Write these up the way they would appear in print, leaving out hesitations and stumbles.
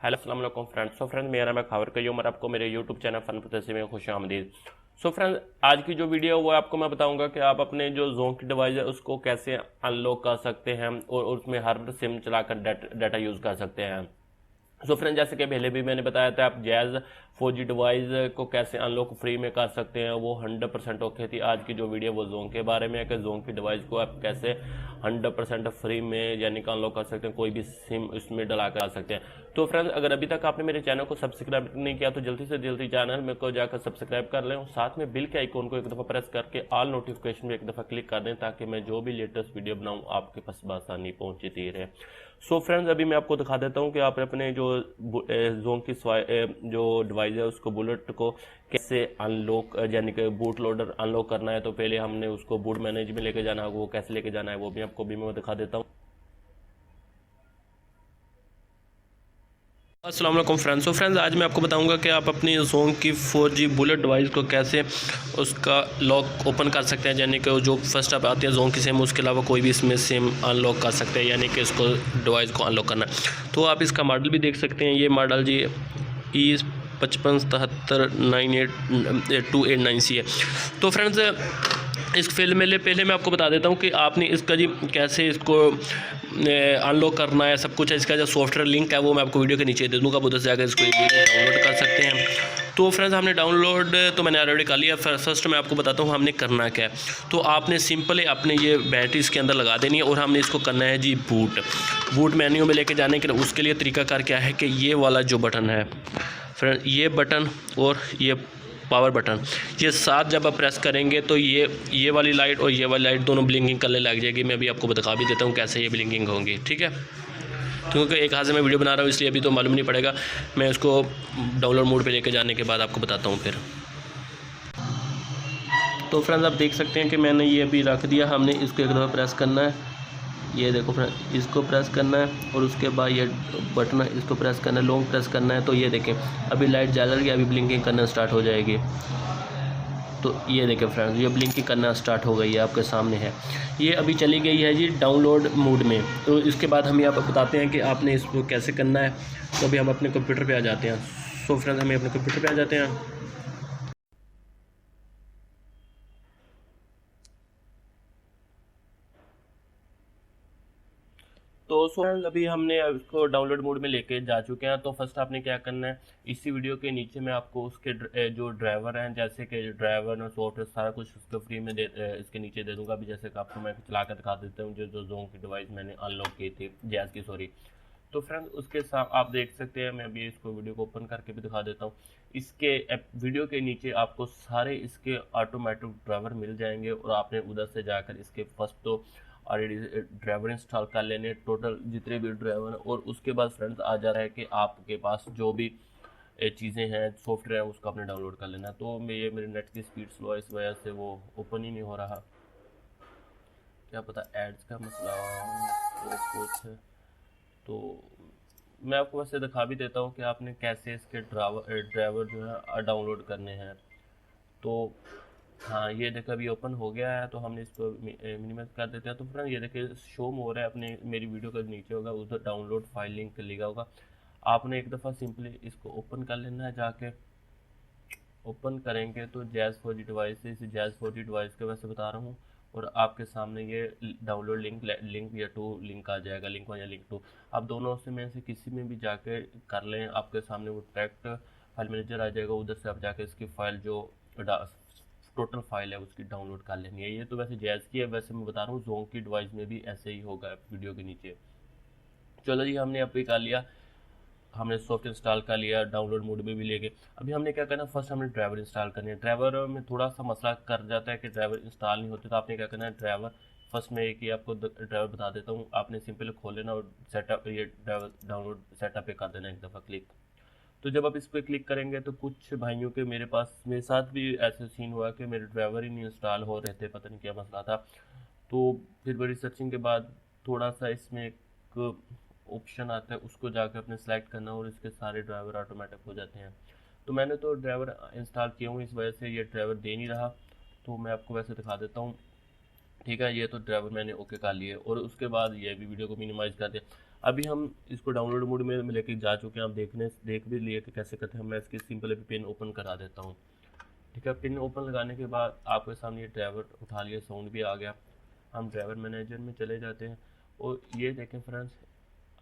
Hello अस्सलाम वालेकुम friends. Friends मेरा नाम है खावर कयूम और आपको मेरे यूट्यूब चैनल फन फतसी में खुश आमदीद। फ्रेंड्स आज की जो वीडियो है वो आपको मैं बताऊंगा कि आप अपने जो जोन की डिवाइस है उसको कैसे अनलॉक कर सकते हैं और उसमें हर सिम चलाकर डाटा यूज़ कर सकते हैं। फ्रेंड जैसे कि पहले भी मैंने बताया था, आप जैज़ 4G डिवाइस को कैसे अनलॉक फ्री में कर सकते हैं, वो 100% ओके थी। आज की जो वीडियो वो जोन के बारे में है कि जोन की डिवाइस को आप कैसे 100% फ्री में यानी कि अनलॉक कर सकते हैं, कोई भी सिम इसमें डला कर आ सकते हैं। तो फ्रेंड्स अगर अभी तक आपने मेरे चैनल को सब्सक्राइब नहीं किया तो जल्दी से जल्दी चैनल में को जाकर सब्सक्राइब कर लें और साथ में बिल के आइकॉन को एक दफ़ा प्रेस करके ऑल नोटिफिकेशन में एक दफ़ा क्लिक कर दें ताकि मैं जो भी लेटेस्ट वीडियो बनाऊँ आपके पास बआसानी पहुँचती रहे। फ्रेंड्स अभी मैं आपको दिखा देता हूँ कि आप अपने जो जोन की जो डिवाइस है उसको बुलेट को कैसे अनलॉक यानी कि बूट लोडर अनलॉक करना है। तो पहले हमने उसको बूट मैनेज में लेके जाना है, वो कैसे लेके जाना है वो भी आपको भी मैं दिखा देता हूँ। अस्सलाम वालेकुम फ्रेंड्स। फ्रेंड्स आज मैं आपको बताऊंगा कि आप अपनी जोन की 4G बुलेट डिवाइस को कैसे उसका लॉक ओपन कर सकते हैं, यानी कि जो फर्स्ट आप आती है जोन की सिम, उसके अलावा कोई भी इसमें सिम अनलॉक कर सकते हैं, यानी कि इसको डिवाइस को अनलॉक करना है। तो आप इसका मॉडल भी देख सकते हैं, ये मॉडल जी E557798 289C है। तो फ्रेंड्स इस फील्ड में पहले मैं आपको बता देता हूँ कि आपने इसका जी कैसे इसको अनलॉक करना है, सब कुछ है। इसका जो सॉफ्टवेयर लिंक है वो मैं आपको वीडियो के नीचे दे दूँगा, उधर से जाकर इसको डाउनलोड कर सकते हैं। तो फ्रेंड्स हमने डाउनलोड तो मैंने ऑलरेडी कर लिया। फर्स्ट मैं आपको बताता हूँ हमने करना क्या है। तो आपने सिंपल अपने ये बैटरी इसके अंदर लगा देनी है और हमने इसको करना है जी बूट मेन्यू में लेके जाने के लिए। उसके लिए तरीकाकार क्या है कि ये वाला जो बटन है फ्रेंड, ये बटन और ये पावर बटन, ये साथ जब आप प्रेस करेंगे तो ये वाली लाइट और ये वाली लाइट दोनों ब्लिंकिंग करने लग जाएगी। मैं अभी आपको बता भी देता हूँ कैसे ये ब्लिंकिंग होंगी, ठीक है। क्योंकि एक हाथ से मैं वीडियो बना रहा हूँ इसलिए अभी तो मालूम नहीं पड़ेगा। मैं इसको डाउनलोड मोड पे लेके जाने के बाद आपको बताता हूँ फिर। तो फ्रेंड्स आप देख सकते हैं कि मैंने ये अभी रख दिया। हमने इसको एक दफ़ा प्रेस करना है, ये देखो फ्रेंड, इसको प्रेस करना है और उसके बाद ये बटन है इसको प्रेस करना है, लॉन्ग प्रेस करना है। तो ये देखें अभी लाइट जल रही है, अभी ब्लिंकिंग करना स्टार्ट हो जाएगी। तो ये देखें फ्रेंड्स, ये ब्लिंकिंग करना स्टार्ट हो गई है, आपके सामने है। ये अभी चली गई है जी डाउनलोड मोड में। तो इसके बाद हम यहाँ पर बताते हैं कि आपने इसको कैसे करना है। तो अभी हम अपने कंप्यूटर पे आ जाते हैं। फ्रेंड्स हम अपने कंप्यूटर पे आ जाते हैं। तो फ्रेंड्स अभी हमने इसको डाउनलोड मोड में लेके जा चुके हैं। तो फर्स्ट आपने क्या करना है, इसी वीडियो के नीचे मैं आपको उसके जो ड्राइवर हैं, जैसे कि ड्राइवर और सॉफ्टवेयर सारा कुछ उसको फ्री में इसके नीचे दे दूंगा। अभी जैसे कि आपको मैं चला कर दिखा देता हूँ, जो जो जोन की डिवाइस मैंने अनलॉक की थी, जैज़ की सॉरी। तो फ्रेंड्स उसके साथ आप देख सकते हैं, मैं अभी इसको वीडियो को ओपन करके भी दिखा देता हूँ। इसके वीडियो के नीचे आपको सारे इसके ऑटोमेटिक ड्राइवर मिल जाएंगे और आपने उधर से जाकर इसके फर्स्ट तो ऑलरेडी ड्राइवर इंस्टॉल कर लेने, टोटल जितने भी ड्राइवर हैं। और उसके बाद फ्रेंड्स आ जा रहा है कि आपके पास जो भी चीज़ें हैं, सॉफ्टवेयर है, उसको आपने डाउनलोड कर लेना। तो मैं ये मेरे नेट की स्पीड स्लो है, इस वजह से वो ओपन ही नहीं हो रहा, क्या पता एड्स का मसला हो तो कुछ है। तो मैं आपको वैसे दिखा भी देता हूँ कि आपने कैसे इसके ड्राइवर जो है डाउनलोड करने हैं। तो हाँ ये देखो अभी ओपन हो गया है, तो हमने इसको मिनिमाइज कर देते हैं। तो फ्रेंड ये देखिए शो में हो रहा है, अपने मेरी वीडियो का नीचे होगा उधर डाउनलोड फाइल लिंक लिखा होगा। आपने एक दफ़ा सिंपली इसको ओपन कर लेना है। जाके ओपन करेंगे तो जैज़ 4G डिवाइस से, इस जैज़ 4G डिवाइस के वैसे बता रहा हूँ। और आपके सामने ये डाउनलोड लिंक या टू लिंक आ जाएगा, लिंक 1 या लिंक 2। आप दोनों से में से किसी में भी जाके कर लें, आपके सामने वो डायरेक्ट फाइल मैनेजर आ जाएगा, उधर से आप जाके इसकी फ़ाइल जो टोटल फाइल है उसकी डाउनलोड कर लेनी है। ये तो वैसे जैज़ की है, वैसे मैं बता रहा हूँ जोन की डिवाइस में भी ऐसे ही होगा वीडियो के नीचे। चलो जी हमने अभी कर लिया, हमने सॉफ्टवेयर इंस्टॉल कर लिया, डाउनलोड मोड में भी ले गए। अभी हमने क्या करना है, फर्स्ट हमने ड्राइवर इंस्टॉल करनी है। ड्राइवर में थोड़ा सा मसला कर जाता है कि ड्राइवर इंस्टॉल नहीं होते। तो आपने क्या करना है, ड्राइवर फर्स्ट में एक ही आपको ड्राइवर बता देता हूँ। आपने सिंपल खोल लेना और सेटअप, ये ड्राइवर डाउनलोड सेटअप पे कर देना एक दफ़ा क्लिक। तो जब आप इस पर क्लिक करेंगे तो कुछ भाइयों के मेरे पास, मेरे साथ भी ऐसे सीन हुआ कि मेरे ड्राइवर ही नहीं इंस्टॉल हो रहे थे, पता नहीं क्या मसला था। तो फिर बड़ी सर्चिंग के बाद थोड़ा सा इसमें एक ऑप्शन आता है, उसको जाकर अपने सेलेक्ट करना और इसके सारे ड्राइवर ऑटोमेटिक हो जाते हैं। तो मैंने तो ड्राइवर इंस्टॉल किया हूँ, इस वजह से ये ड्राइवर दे नहीं रहा। तो मैं आपको वैसे दिखा देता हूँ, ठीक है। ये तो ड्राइवर मैंने ओके कर लिए और उसके बाद ये भी वीडियो को मिनिमाइज़ कर दिया। अभी हम इसको डाउनलोड मोड में लेके जा चुके हैं, आप देख भी लिए कि कैसे करते हैं। मैं इसकी सिंपल अभी पिन ओपन करा देता हूँ। ठीक है, पिन ओपन लगाने के बाद आपके सामने ये ड्राइवर उठा लिया, साउंड भी आ गया। हम ड्राइवर मैनेजर में चले जाते हैं और ये देखें फ्रेंड्स,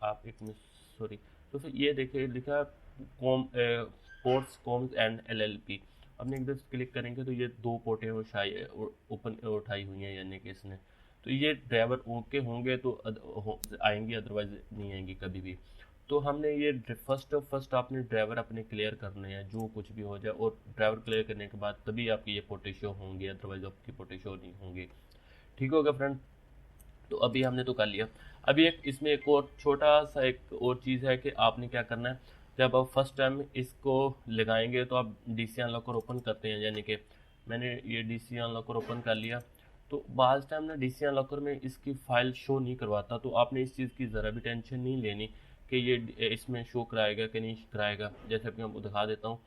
आप एक मिनट सॉरी, तो फिर ये देखिए लिखा पोर्ट्स कॉम्स एंड LLP। अपने एक दफ़ा क्लिक करेंगे तो ये 2 पोर्टें ओपन उठाई हुई हैं, यानी कि इसने, तो ये ड्राइवर ओके होंगे तो आएंगी, अदरवाइज नहीं आएंगी कभी भी। तो हमने ये फर्स्ट आपने ड्राइवर अपने क्लियर करने हैं, जो कुछ भी हो जाए, और ड्राइवर क्लियर करने के बाद तभी आपकी ये पोर्टे शो होंगे, अदरवाइज आपकी पोर्टे शो नहीं होंगे। ठीक होगा फ्रेंड, तो अभी हमने तो कर लिया। अभी एक इसमें एक और छोटा सा एक और चीज़ है कि आपने क्या करना है, जब आप फर्स्ट टाइम इसको लगाएंगे तो आप DC अनलॉकर ओपन करते हैं, यानी कि मैंने ये DC अनलॉकर ओपन कर लिया। तो बाज़ टाइम ना DC अनलॉकर में इसकी फ़ाइल शो नहीं करवाता, तो आपने इस चीज़ की ज़रा भी टेंशन नहीं लेनी कि ये इसमें शो कराएगा कि नहीं कराएगा। जैसे कि मैं दिखा देता हूँ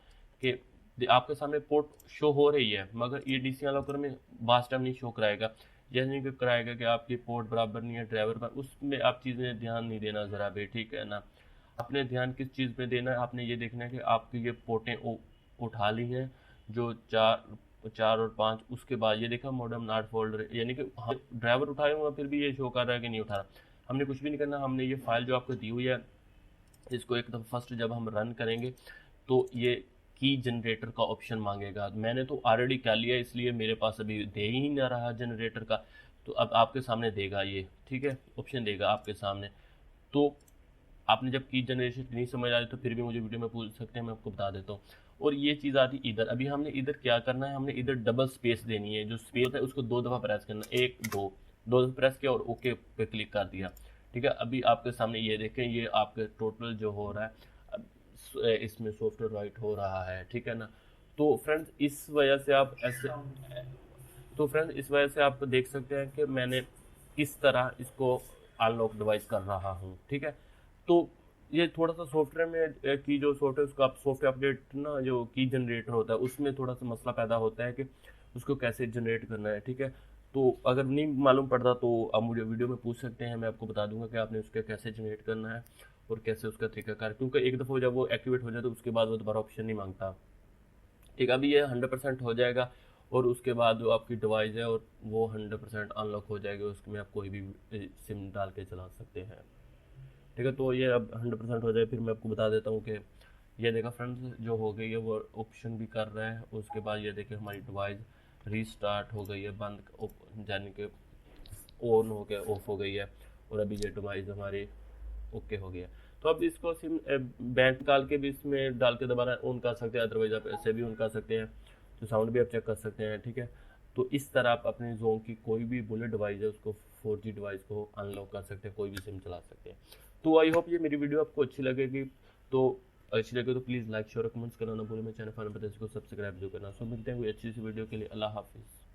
कि आपके सामने पोर्ट शो हो रही है, मगर ये DC अनलॉकर में बाज़ टाइम नहीं शो कराएगा। जैसे नहीं कि कराएगा कि आपकी पोर्ट बराबर नहीं है ड्राइवर पर, उसमें आप चीज़ें ध्यान नहीं देना ज़रा भी, ठीक है ना। अपने ध्यान किस चीज़ पे देना है, आपने ये देखना है कि आपकी ये पोर्टें उठा ली हैं, जो 4 और 5। उसके बाद ये देखा मॉडम नॉट फोल्डर, यानी कि ड्राइवर उठाए हुए फिर भी ये शो कर रहा है कि नहीं उठा रहा। हमने कुछ भी नहीं करना, हमने ये फाइल जो आपको दी हुई है, इसको एक दफ़ा फर्स्ट जब हम रन करेंगे तो ये की जनरेटर का ऑप्शन मांगेगा। मैंने तो ऑलरेडी कर लिया, इसलिए मेरे पास अभी दे ही नहीं रहा जनरेटर का, तो अब आपके सामने देगा ये, ठीक है, ऑप्शन देगा आपके सामने। तो आपने जब की जनरेशन नहीं समझ आ रही तो फिर भी मुझे वीडियो में पूछ सकते हैं, मैं आपको बता देता हूँ। और ये चीज़ आती इधर, अभी हमने इधर क्या करना है, हमने इधर डबल स्पेस देनी है, जो स्पेस है उसको 2 दफ़ा प्रेस करना, 1 2 2 दफ़ा प्रेस किया और ओके पे क्लिक कर दिया। ठीक है, अभी आपके सामने ये देखें, ये आपके टोटल जो हो रहा है, अब इसमें सॉफ्टवेयर राइट हो रहा है, ठीक है ना। तो फ्रेंड्स इस वजह से आप ऐसे, तो फ्रेंड्स इस वजह से आप देख सकते हैं कि मैंने किस तरह इसको अनलॉक डिवाइस कर रहा हूँ, ठीक है। तो ये थोड़ा सा सॉफ्टवेयर में की जो सॉफ्टवेयर उसका सॉफ्टवेयर अपडेट ना, जो की जनरेटर होता है उसमें थोड़ा सा मसला पैदा होता है कि उसको कैसे जनरेट करना है, ठीक है। तो अगर नहीं मालूम पड़ता तो आप मुझे वीडियो में पूछ सकते हैं, मैं आपको बता दूंगा कि आपने उसका कैसे जनरेट करना है और कैसे उसका तरीकाकार, क्योंकि एक दफ़ा जब वो एक्टिवेट हो जाए तो उसके बाद वो दोबारा ऑप्शन नहीं मांगता। ठीक है, अभी ये 100% हो जाएगा और उसके बाद जो आपकी डिवाइस है और वो 100% अनलॉक हो जाएगी, उसमें आप कोई भी सिम डाल के चला सकते हैं। ठीक है, तो ये अब 100% हो जाए फिर मैं आपको बता देता हूँ कि ये देखा फ्रेंड्स जो हो गई है वो ऑप्शन भी कर रहा है। उसके बाद ये देखिए हमारी डिवाइस रीस्टार्ट हो गई है, बंद यानी कि ऑन हो गया, ऑफ हो गई है, और अभी ये डिवाइस हमारी ओके हो गया। तो अब इसको सिम बैंक निकाल के भी इसमें डाल के दोबारा ऑन कर सकते हैं, अदरवाइज आप ऐसे भी ऑन कर सकते हैं, तो साउंड भी आप चेक कर सकते हैं, ठीक है। तो इस तरह आप अपने जोन की कोई भी बुलेट डिवाइस है उसको 4G डिवाइस को अनलॉक कर सकते हैं, कोई भी सिम चला सकते हैं। तो आई होप ये मेरी वीडियो आपको अच्छी लगेगी, तो अच्छी लगे तो प्लीज़ लाइक शेयर और कमेंट्स करना ना भूलें। मेरे चैनल पर इसको सब्सक्राइब जो करना। सो मिलते हैं कोई अच्छी सी वीडियो के लिए। अल्लाह हाफिज़।